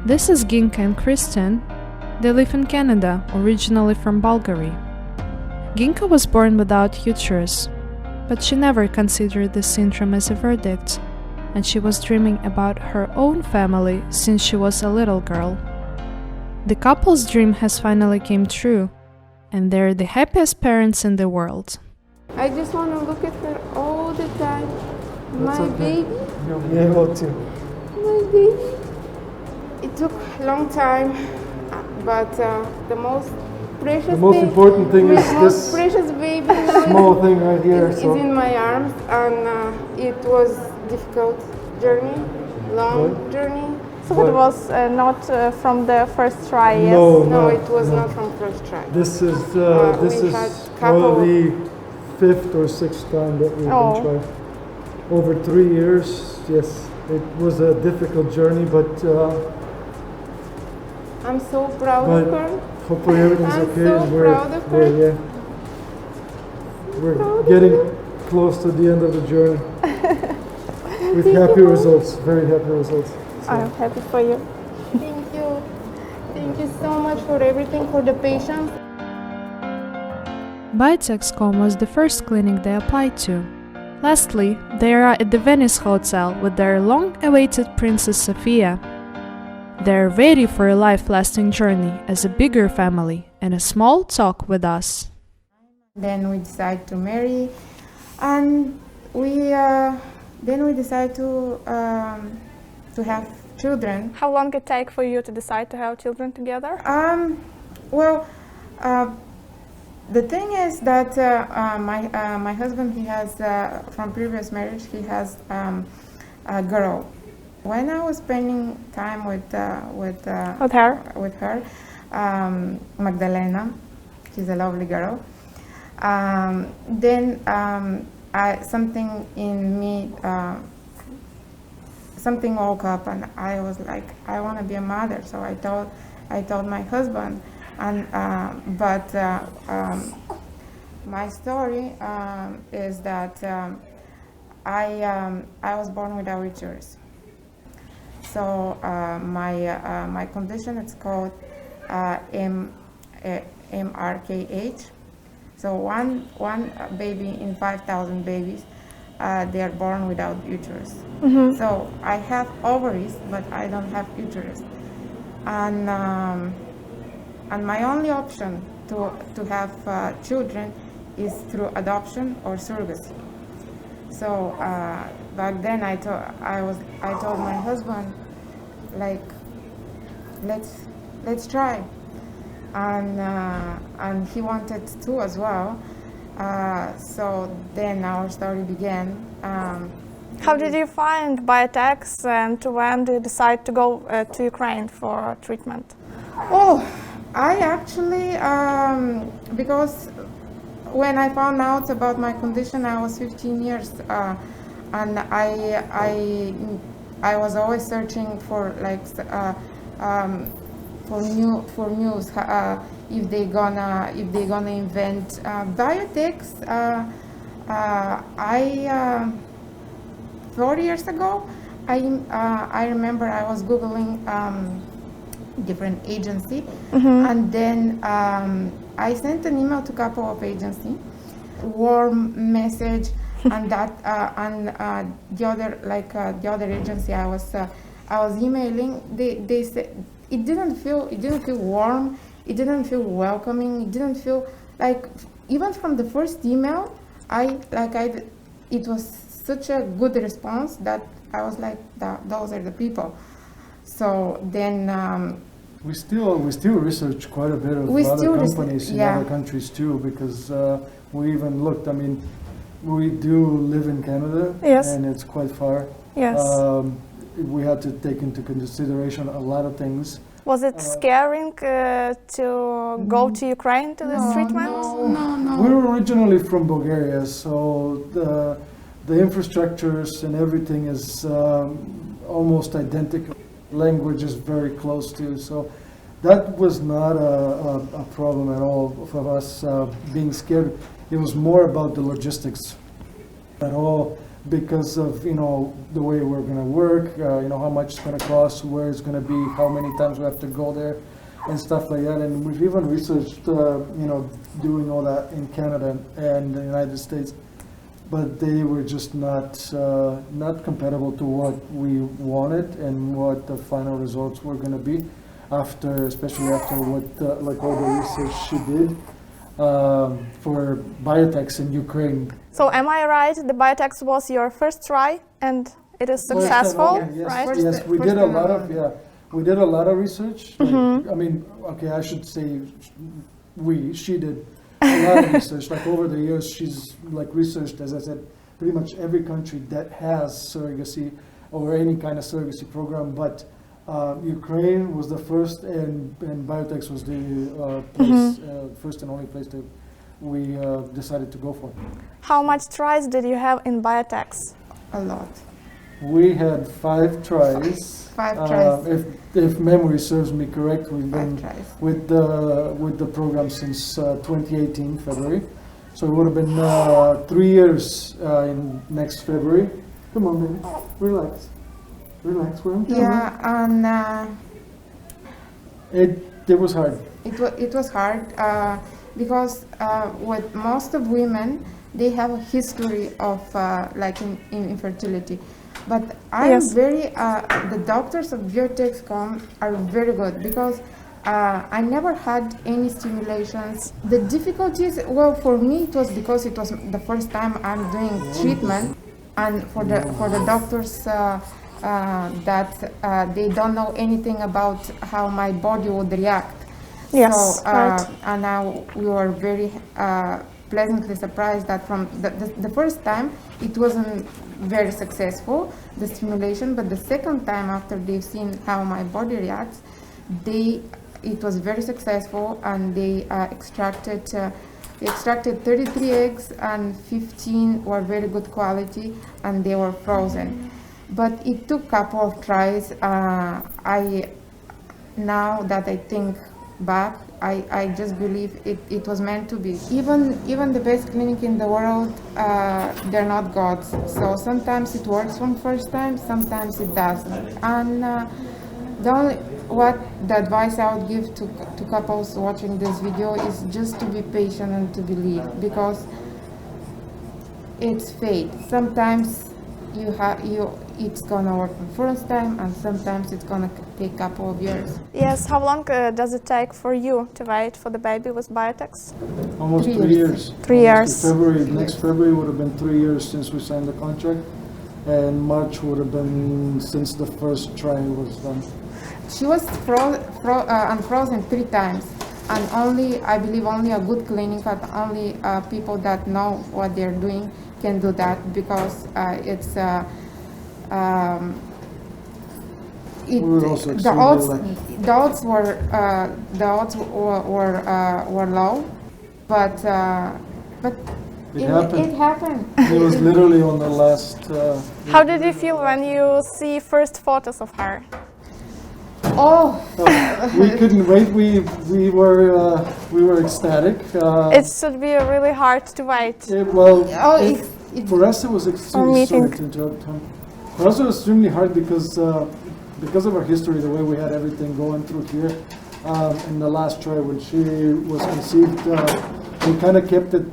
This is Ginka and Kristin. They live in Canada, originally from Bulgary. Ginka was born without uterus, but she never considered this syndrome as a verdict, and she was dreaming about her own family since she was a little girl. The couple's dream has finally came true, and they're the happiest parents in the world. I just want to look at her all the time. That's My okay. baby, Yeah, well, too. my baby. It took a long time, but the most precious important thing is most this precious baby now small thing right here. is So in my arms, and it was difficult journey, long journey. So it was not from the first try, yes? No, it was not from first try. this is we had probably fifth or sixth time that we've been trying. Over 3 years, yes. It was a difficult journey, but I'm so proud of her. hopefully everything's I'm okay. so and proud of her. We're getting close to the end of the journey with happy results, very happy results. So. I'm happy for you. Thank you. Thank you so much for everything, for the patience. Biotexcom was the first clinic they applied to. Lastly, they are at the Venice hotel with their long-awaited Princess Sofiia. They're ready for a life-lasting journey as a bigger family and a small talk with us. Then we decided to marry, and we decided to have children. How long it take for you to decide to have children together? The thing is that my husband, he has from previous marriage, he has a girl. When I was spending time with her, Magdalena, she's a lovely girl. Something in me, something woke up, and I was like, I want to be a mother. So I told my husband, and my story is that I was born without uterus. So my condition, it's called MRKH. So one baby in 5,000 babies, they are born without uterus. Mm-hmm. So I have ovaries, but I don't have uterus. And my only option to have children is through adoption or surrogacy. So back then I told my husband, like, let's try, and he wanted to as well. So then our story began. How did you find Biotex, and when did you decide to go to Ukraine for treatment? Oh, I actually because when I found out about my condition, I was 15 years, and I was always searching for like for news if they gonna invent Biotex. 4 years ago, I remember I was Googling different agency, mm-hmm. and then I sent an email to a couple of agencies, warm message, and that the other agency I was emailing, they said it didn't feel warm, it didn't feel welcoming, it didn't feel like, even from the first email, it was such a good response that I was like, those are the people. So then we still research quite a bit of other companies in other countries too, because we even looked. I mean, we do live in Canada, yes, and it's quite far. Yes. We had to take into consideration a lot of things. Was it scaring to go to Ukraine to this treatment? No. We're originally from Bulgaria, so the infrastructures and everything is almost identical. Language is very close to, so that was not a problem at all for us being scared. It was more about the logistics, that all because of, you know, the way we're going to work, you know, how much it's going to cost, where it's going to be, how many times we have to go there, and stuff like that. And we've even researched, you know, doing all that in Canada and the United States, but they were just not compatible to what we wanted and what the final results were going to be, especially after what like all the research she did for Biotexcom in Ukraine. So am I right? The Biotexcom was your first try, and it is successful, Yes, right? yes, we did a lot of we did a lot of research. Like, I mean, okay, I should say she did a lot of research. Like over the years, she's like researched, as I said, pretty much every country that has surrogacy or any kind of surrogacy program. But Ukraine was the first, and Biotexcom was the place, first and only place that we decided to go for. How much tries did you have in Biotexcom? A lot. We had 5 tries. 5 tries. If memory serves me correct, we've 5 been tries. with the program since 2018 February. So it would have been 3 years in next February. Come on, baby, relax, relax. We're on camera. Yeah, and it was hard. it was hard because with most of women, they have a history of like in infertility. But I'm Yes. the doctors of Biotexcom are very good because I never had any stimulations. The difficulties, well, for me it was because it was the first time I'm doing treatment, and for the doctors that they don't know anything about how my body would react. Yes, So, right. and now we were very pleasantly surprised that from the first time it wasn't very successful, the stimulation, but the second time after they've seen how my body reacts, it was very successful, and they extracted 33 eggs and 15 were very good quality, and they were frozen. But it took a couple of tries. Now that I think back, I just believe it was meant to be. Even the best clinic in the world, they're not gods. So sometimes it works from first time, sometimes it doesn't. And the advice I would give to couples watching this video is just to be patient and to believe, because it's fate. Sometimes it's gonna work the first time, and sometimes it's gonna take a couple of years. Yes, how long does it take for you to wait for the baby with Biotexcom? Almost 3 3 years. 3 years. Next February would have been 3 years since we signed the contract, and March would have been since the first try was done. She was unfrozen 3 times, and I believe only a good clinic, and only people that know what they're doing can do that, because We were also the odds were low, but It happened. It happened. It was literally on the last. How did you feel when you see first photos of her? Oh, We couldn't wait. We were ecstatic. It should be really hard to wait. For us it was extremely sorry to interrupt him. For us it was extremely hard because of our history, the way we had everything going through here. In the last try when she was conceived, we kind of kept it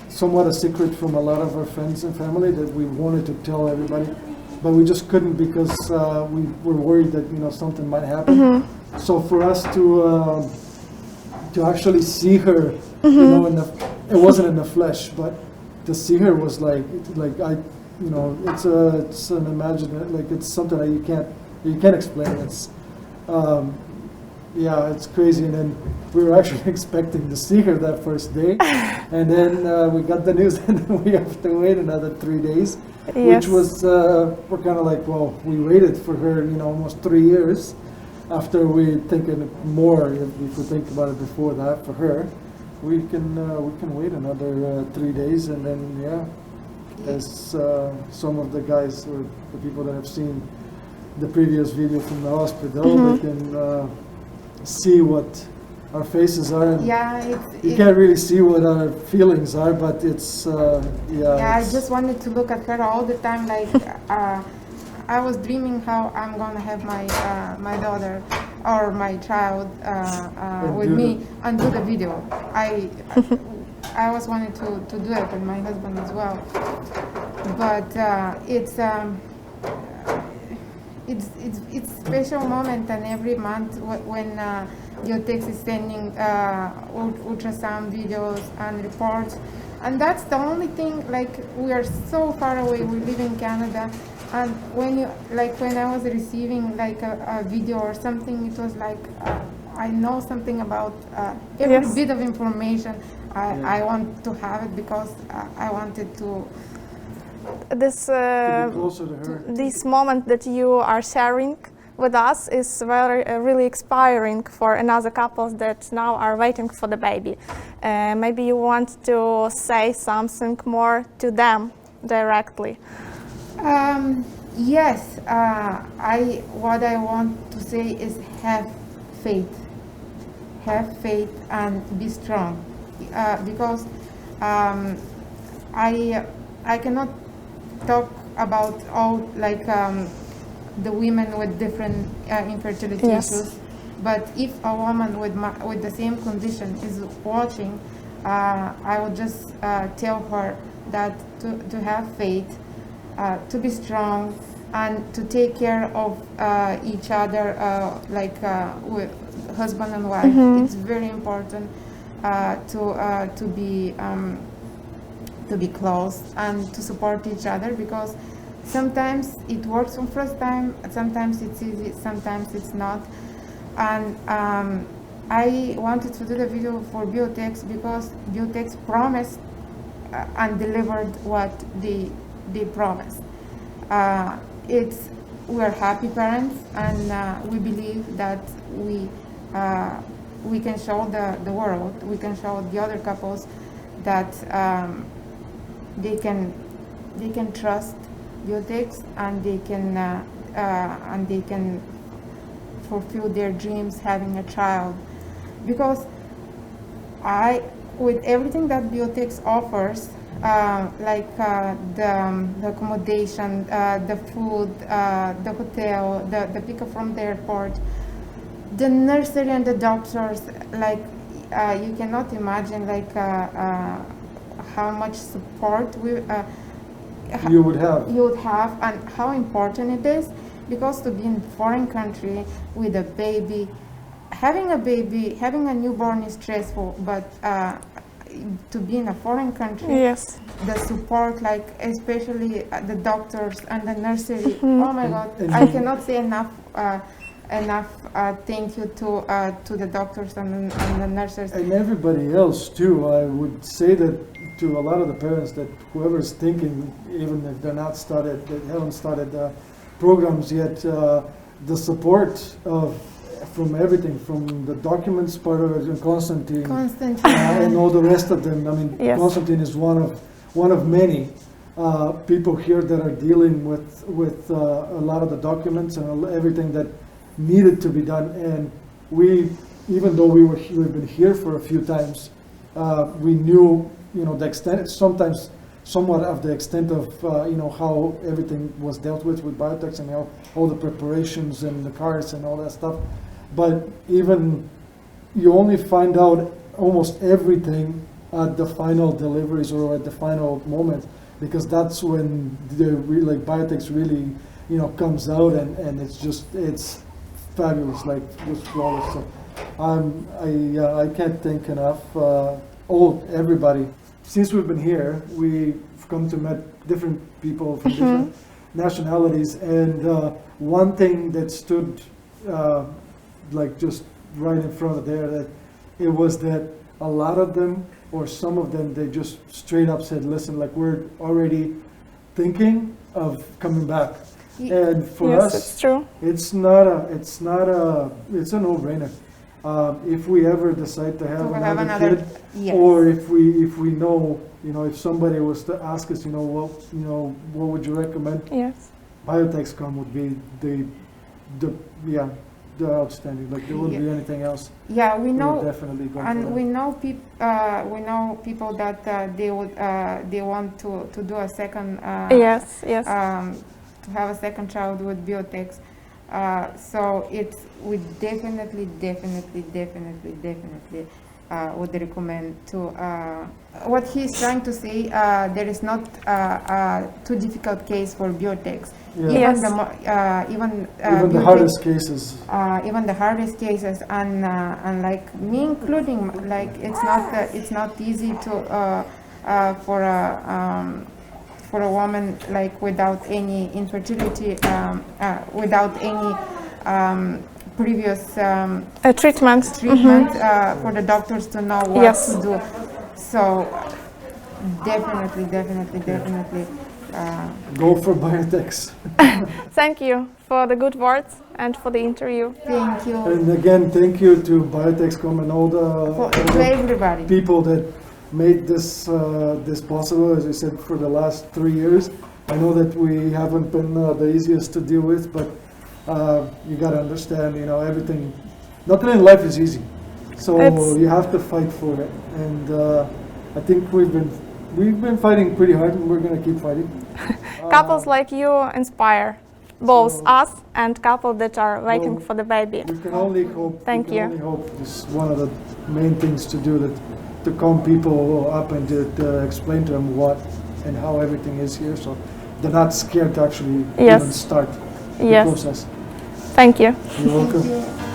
somewhat a secret from a lot of our friends and family that we wanted to tell everybody, but we just couldn't because we were worried that something might happen. So for us to actually see her, it wasn't in the flesh, but to see her was it's an imagine, like it's something that you can't explain. It's it's crazy. And then we were actually expecting to see her that first day, and then we got the news, and then we have to wait another 3 days, which was we're kind of like, well, we waited for her, almost 3 years. After we thinking more, if we think about it before that, for her, we can wait another 3 days, and then as some of the guys or the people that have seen the previous video from the hospital, they can see what our faces are. And Yeah, you can't really see what our feelings are, but it's yeah, I it's- just wanted to look at her all the time. Like I was dreaming how I'm gonna have my daughter or my child with do me and do the video. I was wanting to do it, and my husband as well. But it's special moment, and every month when Biotexcom is sending ultrasound videos and reports, and that's the only thing. Like, we are so far away. We live in Canada, and when I was receiving like a video or something, it was like I know something about every Yes. bit of information. I want to have it because I wanted to. This to be closer to her. this moment that you are sharing with us is very really inspiring for another couples that now are waiting for the baby. Maybe you want to say something more to them directly. Yes, what I want to say is have faith. Have faith and be strong, because I cannot talk about all the women with different infertility Yes. issues, but if a woman with the same condition is watching, I would just tell her that to have faith, to be strong, and to take care of each other, with husband and wife. It's very important to be close and to support each other, because sometimes it works from first time, sometimes it's easy, sometimes it's not. And I wanted to do the video for Biotex because Biotex promised and delivered what they promised. We're happy parents, and we believe that we can show the world, we can show the other couples that they can trust Biotex, and they can fulfill their dreams having a child. Because with everything that Biotex offers, the accommodation, the food, the hotel, the pickup from the airport, the nursery and the doctors, you cannot imagine how much support You would have. you would have, and how important it is, because to be in a foreign country with a baby, having a newborn is stressful, but to be in a foreign country, Yes. the support, especially the doctors and the nursery, oh my God, I cannot say enough thank you to the doctors and the nurses. And everybody else too. I would say that to a lot of the parents, that whoever's thinking, even if they haven't started programs yet, the support from everything, from the documents part of it, and Constantine, and all the rest of them. I mean, Yes. Constantine is one of many people here that are dealing with a lot of the documents and everything that needed to be done. And we, even though we've been here for a few times, we knew, the extent, sometimes somewhat of the extent of, how everything was dealt with Biotexcom, and all the preparations and the cars and all that stuff. But even you only find out almost everything at the final deliveries or at the final moment, because that's when Biotexcom really, comes out, and it's fabulous, just flawless. So I can't thank enough everybody. Since we've been here, we've come to meet different people from different nationalities, and one thing that stood just right in front of there, that it was that a lot of them, or some of them, they just straight up said, listen, we're already thinking of coming back. And for Yes, us, it's true. it's a no-brainer. If we ever decide to have another kid, yes. or if we know, if somebody was to ask us, what would you recommend? Yes. Biotexcom would be outstanding. Like there wouldn't be anything else. Yeah, we We're know, definitely going for and that. we know people that they want to do a second. Yes, yes. To have a second child with Biotex. So we definitely would recommend to. What he's trying to say, there is not too difficult case for Biotex. Yeah. Yes. Even Even the Biotex- hardest cases. even the hardest cases, and like me including, like it's not easy to for a woman like without any infertility, without any previous Treatment. treatment, for the doctors to know what Yes. to do. So definitely. Go for Biotex. Thank you for the good words and for the interview. Thank you And again, thank you to Biotexcom and all to everybody. people that made this this possible. As I said, for the last 3 years, I know that we haven't been the easiest to deal with, but you got to understand, you know, everything. Nothing in life is easy, so It's- you have to fight for it. And I think we've been fighting pretty hard, and we're gonna keep fighting. Couples like you inspire both So- us and couples that are waiting Well, for the baby. We can only hope. Thank we can you. Only hope this is one of the main things to do, that to calm people up and to explain to them what and how everything is here, so they're not scared to actually Yes. even start the Yes. process. Thank you. You're welcome. Thank you.